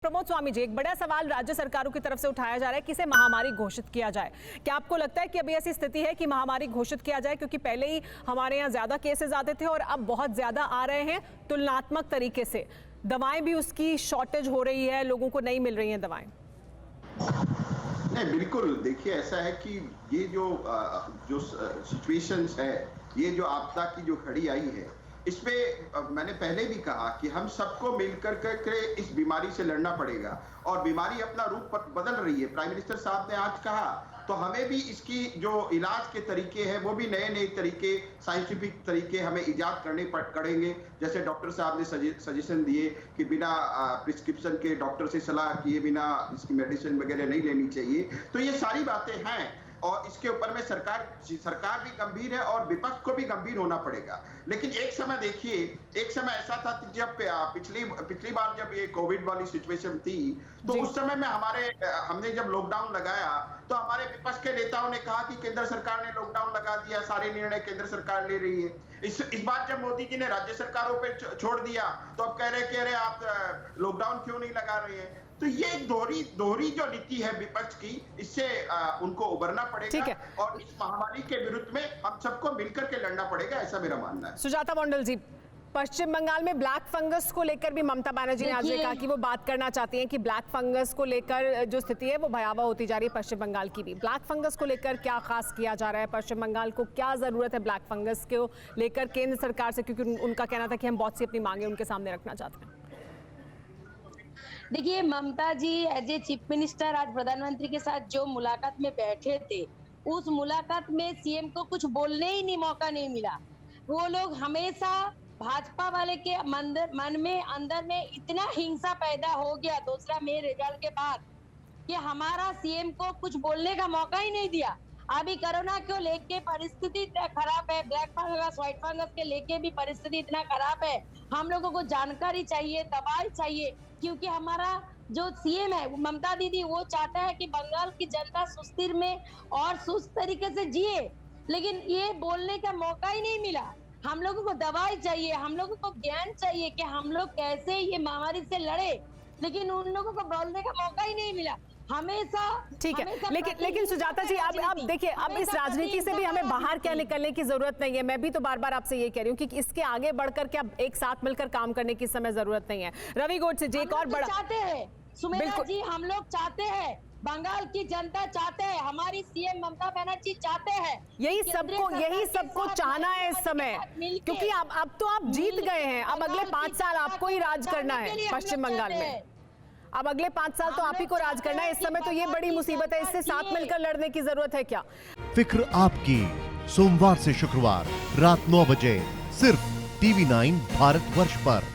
प्रमोद स्वामी जी, एक बड़ा सवाल राज्य सरकारों की तरफ से उठाया जा रहा है कि इसे महामारी घोषित किया जाए। क्या आपको लगता है कि अभी ऐसी स्थिति है कि महामारी घोषित किया जाए, क्योंकि पहले ही हमारे यहाँ ज्यादा केसेस आते थे और अब बहुत ज्यादा आ रहे हैं तुलनात्मक तरीके से, दवाएं भी उसकी शॉर्टेज हो रही है, लोगों को नहीं मिल रही हैं दवाएं। नहीं, बिल्कुल। देखिए, ऐसा है कि ये जो सिचुएशंस है, ये जो आपदा की जो घड़ी आई है, इसमें मैंने पहले भी कहा कि हम सबको मिलकर के इस बीमारी से लड़ना पड़ेगा और बीमारी अपना रूप बदल रही है। प्राइम मिनिस्टर साहब ने आज कहा, तो हमें भी इसकी जो इलाज के तरीके हैं वो भी नए नए तरीके, साइंटिफिक तरीके हमें इजाद करने पड़ेंगे। जैसे डॉक्टर साहब ने सजेशन दिए कि बिना प्रिस्क्रिप्शन के डॉक्टर से सलाह किए बिना इसकी मेडिसिन वगैरह नहीं लेनी चाहिए। तो ये सारी बातें हैं और इसके ऊपर में सरकार भी गंभीर है और विपक्ष को भी गंभीर होना पड़ेगा। लेकिन एक समय देखिए, एक समय ऐसा था जब पिछली बार जब ये कोविड वाली सिचुएशन थी, तो उस समय में हमने जब लॉकडाउन लगाया तो हमारे विपक्ष के नेताओं ने कहा कि केंद्र सरकार ने लॉकडाउन लगा दिया, सारे निर्णय केंद्र सरकार ले रही है। इस बार जब मोदी जी ने राज्य सरकारों पे छोड़ दिया तो अब कह रहे कि अरे आप लॉकडाउन क्यों नहीं लगा रहे हैं। तो ये दोहरी जो नीति है विपक्ष की, इससे उनको उबरना पड़ेगा और इस महामारी के विरुद्ध में हम सबको मिलकर के लड़ना पड़ेगा, ऐसा मेरा मानना है। सुजाता मंडल जी, पश्चिम बंगाल में ब्लैक फंगस को लेकर भी ममता बनर्जी ने आज कहा कि वो बात करना चाहती हैं कि ब्लैक फंगस को लेकर जो स्थिति है वो भयावह होती जा रही है पश्चिम बंगाल की भी। ब्लैक फंगस को लेकर क्या खास किया जा रहा है पश्चिम बंगाल को, क्या जरूरत है ब्लैक फंगस को लेकर केंद्र सरकार से, क्योंकि उनका कहना था कि हम बहुत सी अपनी मांगे उनके सामने रखना चाहते हैं। देखिए, ममता जी एज ए चीफ मिनिस्टर आज प्रधानमंत्री के साथ जो मुलाकात में बैठे थे, उस मुलाकात में सीएम को कुछ बोलने ही नहीं मौका नहीं मिला। वो लोग हमेशा भाजपा वाले के मन में अंदर में इतना हिंसा पैदा हो गया दूसरा मेयर रिजल्ट के बाद कि हमारा सीएम को कुछ बोलने का मौका ही नहीं दिया। अभी कोरोना को लेके परिस्थिति इतना खराब है, ब्लैक फंगस व्हाइट फंगस के लेके भी परिस्थिति इतना खराब है। हम लोगों को जानकारी चाहिए, दवाई चाहिए, क्योंकि हमारा जो सीएम है ममता दीदी वो चाहता है कि बंगाल की जनता सुस्थिर में और सुस्त तरीके से जिए, लेकिन ये बोलने का मौका ही नहीं मिला। हम लोगों को दवाई चाहिए, हम लोगों को ज्ञान चाहिए कि हम लोग कैसे ये महामारी से लड़े, लेकिन उन लोगों को बोलने का मौका ही नहीं मिला। हमेशा ठीक है, लेकिन सुजाता जी, अब देखिए, अब इस राजनीति से भी हमें बाहर क्या निकलने की जरूरत नहीं है। मैं भी तो बार बार आपसे ये कह रही हूँ कि इसके आगे बढ़कर क्या एक साथ मिलकर काम करने की समय जरूरत नहीं है। रवि गोडसे जी, एक और बड़ा चाहते हैं सुमेधा जी, हम लोग चाहते हैं, बंगाल की जनता चाहते हैं, हमारी सीएम ममता बनर्जी चाहते हैं, यही सबको चाहना है इस समय, क्योंकि अब तो आप जीत गए हैं। अब अगले 5 साल आपको ही राज करना है पश्चिम बंगाल में। अब अगले 5 साल तो आप ही को राज करना है। इस समय तो ये बड़ी मुसीबत है, इससे साथ मिलकर लड़ने की जरूरत है क्या? फिक्र आपकी, सोमवार से शुक्रवार रात 9 बजे सिर्फ TV9 भारतवर्ष पर।